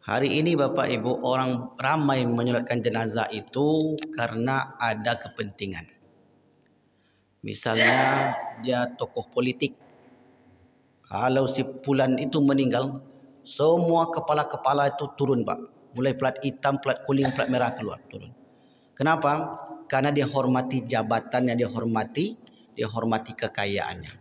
Hari ini Bapak Ibu, orang ramai menyolatkan jenazah itu karena ada kepentingan. Misalnya dia tokoh politik. Kalau si Fulan itu meninggal, semua kepala-kepala itu turun Pak. Mulai plat hitam, plat kuning, plat merah keluar turun. Kenapa? Karena dia hormati jabatannya, dia hormati kekayaannya.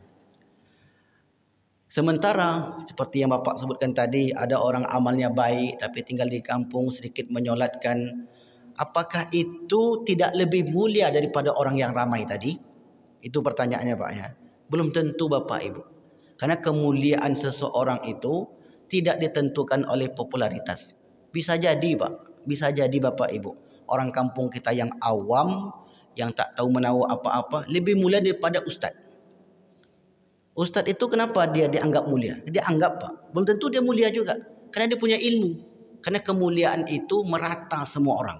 Sementara seperti yang Bapak sebutkan tadi, ada orang amalnya baik tapi tinggal di kampung sedikit menyolatkan. Apakah itu tidak lebih mulia daripada orang yang ramai tadi? Itu pertanyaannya Pak ya. Belum tentu Bapak Ibu. Karena kemuliaan seseorang itu tidak ditentukan oleh popularitas. Bisa jadi Pak, bisa jadi Bapak Ibu. Orang kampung kita yang awam, yang tak tahu menahu apa-apa, lebih mulia daripada ustaz. Ustaz itu kenapa dia dianggap mulia? Dia anggap Pak, belum tentu dia mulia juga. Karena dia punya ilmu. Karena kemuliaan itu merata semua orang.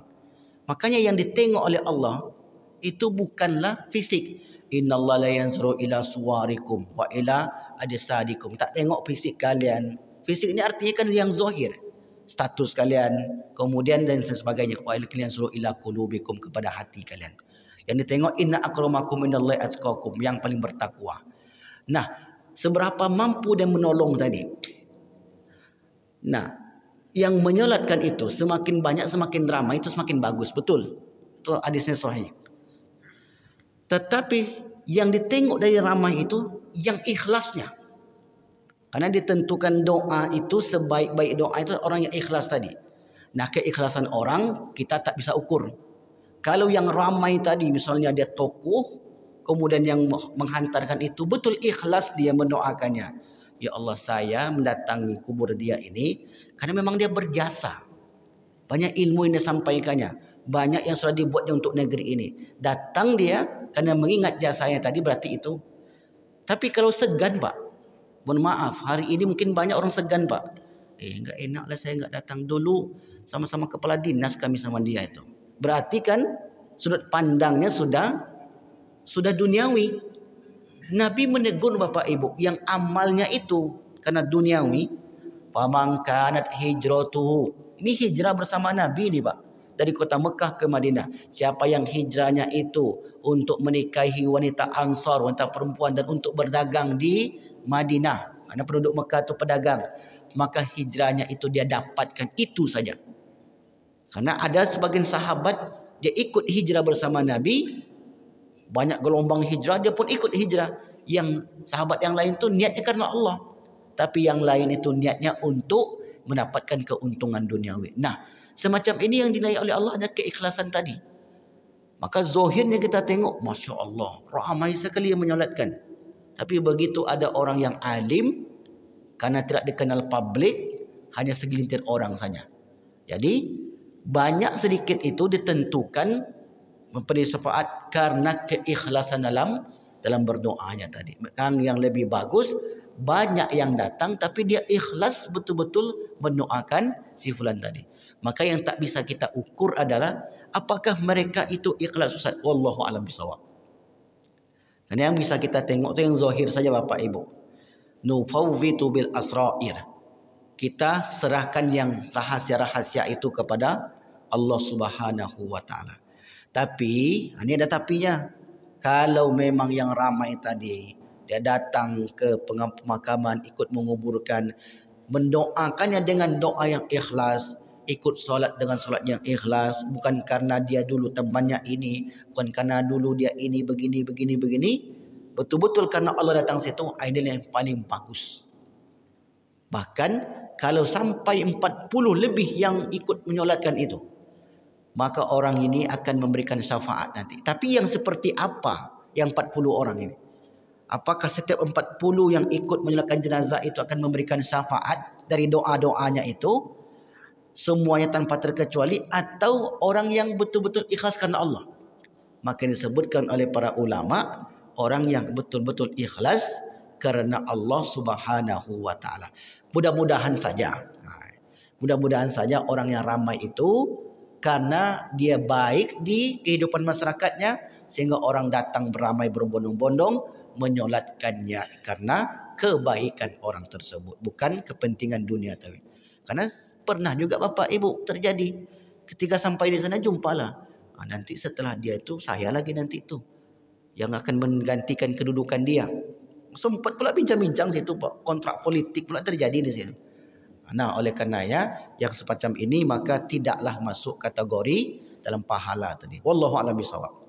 Makanya yang ditengok oleh Allah itu bukanlah fisik. Innallaha la yanzuru ila suwarikum wa ila ajsadikum. Tak tengok fisik kalian. Fisik ini artinya kan yang zahir. Status kalian, kemudian dan sebagainya. Wa yanzuru ila qulubikum, kepada hati kalian. Yang ditengok inna akramakum indallahi atqakum, yang paling bertakwa. Nah, seberapa mampu dia menolong tadi. Nah, yang menyolatkan itu semakin banyak, semakin ramai, itu semakin bagus. Betul. Itu hadisnya sahih. Tetapi yang ditengok dari ramai itu yang ikhlasnya. Karena ditentukan doa itu, sebaik-baik doa itu orang yang ikhlas tadi. Nah, keikhlasan orang kita tak bisa ukur. Kalau yang ramai tadi misalnya dia tokoh, kemudian yang menghantarkan itu betul ikhlas dia mendoakannya. Ya Allah, saya mendatangi kubur dia ini karena memang dia berjasa. Banyak ilmu yang disampaikannya. Banyak yang sudah dibuatnya untuk negeri ini. Datang dia karena mengingat jasanya tadi, berarti itu. Tapi kalau segan Pak, mohon maaf, hari ini mungkin banyak orang segan Pak. Enggak enak lah saya enggak datang dulu. Sama-sama kepala dinas kami sama dia itu. Berarti kan sudut pandangnya sudah duniawi. Nabi menegur Bapak Ibu yang amalnya itu karena duniawi. Faman kanat hijratuhu. Ini hijrah bersama Nabi nih Pak. Dari kota Mekah ke Madinah. Siapa yang hijrahnya itu untuk menikahi wanita Ansar, wanita perempuan, dan untuk berdagang di Madinah. Karena penduduk Mekah itu pedagang. Maka hijrahnya itu dia dapatkan itu saja. Karena ada sebagian sahabat dia ikut hijrah bersama Nabi. Banyak gelombang hijrah, dia pun ikut hijrah. Yang sahabat yang lain tu niatnya karena Allah. Tapi yang lain itu niatnya untuk mendapatkan keuntungan duniawi. Nah, semacam ini yang dinilai oleh Allah adalah keikhlasan tadi. Maka zahirnya kita tengok, Masya Allah, ramai sekali yang menyolatkan. Tapi begitu ada orang yang alim, karena tidak dikenal publik, hanya segelintir orang saja. Jadi, banyak sedikit itu ditentukan memberi syafaat karena keikhlasan dalam berdoanya tadi. Kan yang lebih bagus, banyak yang datang tapi dia ikhlas betul-betul mendoakan si fulan tadi. Maka yang tak bisa kita ukur adalah apakah mereka itu ikhlas Ustaz. Wallahu a'lam bishawab. Dan yang bisa kita tengok itu yang zahir saja Bapak Ibu. Nufawwitu bil asra'ir. Kita serahkan yang rahasia-rahasia itu kepada Allah Subhanahu wa taala. Tapi, ini ada tapinya. Kalau memang yang ramai tadi, dia datang ke pemakaman, ikut menguburkan, mendoakannya dengan doa yang ikhlas, ikut solat dengan solat yang ikhlas, bukan karena dia dulu temannya ini, bukan karena dulu dia ini, begini. Betul-betul karena Allah datang situ, ini yang paling bagus. Bahkan, kalau sampai 40 lebih yang ikut menyolatkan itu, maka orang ini akan memberikan syafaat nanti. Tapi yang seperti apa yang 40 orang ini? Apakah setiap 40 yang ikut menyolatkan jenazah itu akan memberikan syafaat dari doa-doanya itu? Semuanya tanpa terkecuali, atau orang yang betul-betul ikhlas karena Allah? Maka disebutkan oleh para ulama, orang yang betul-betul ikhlas karena Allah Subhanahu wa taala. Mudah-mudahan saja. Mudah-mudahan saja orang yang ramai itu karena dia baik di kehidupan masyarakatnya, sehingga orang datang beramai berbondong-bondong menyolatkannya karena kebaikan orang tersebut, bukan kepentingan dunia tadi. Karena pernah juga bapak ibu terjadi. Ketika sampai di sana jumpalah. Nanti setelah dia itu saya lagi nanti itu yang akan menggantikan kedudukan dia. Sempat pula bincang-bincang situ Pak. Kontrak politik pula terjadi di situ. Nah, oleh karenanya yang semacam ini maka tidaklah masuk kategori dalam pahala tadi. Wallahu a'lam bishawab.